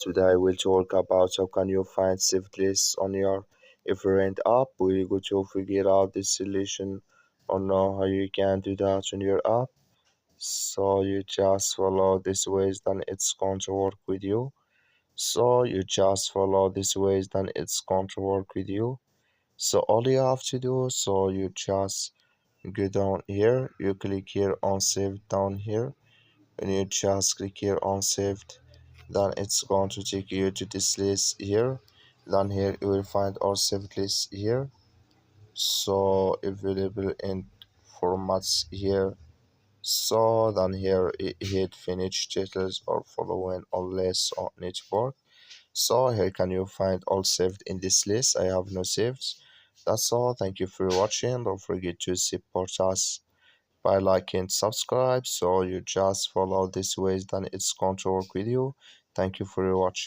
Today we'll talk about how can you find saved lists on your Everand app. We're going to figure out this solution or know how you can do that on your app. So you just follow this ways, then it's going to work with you. So you just follow this ways, then it's going to work with you. So all you have to do, so you just go down here, you click here on save down here, and you just click here on saved, then it's going to take you to this list here. Then here you will find our saved list here, so available in formats here. So then here hit finish titles or following or less on network. So here can you find all saved in this list. I have no saves. That's all. Thank you for watching. Don't forget to support us by liking, subscribe. So you just follow this ways, then it's going to work with you. Thank you for your watch.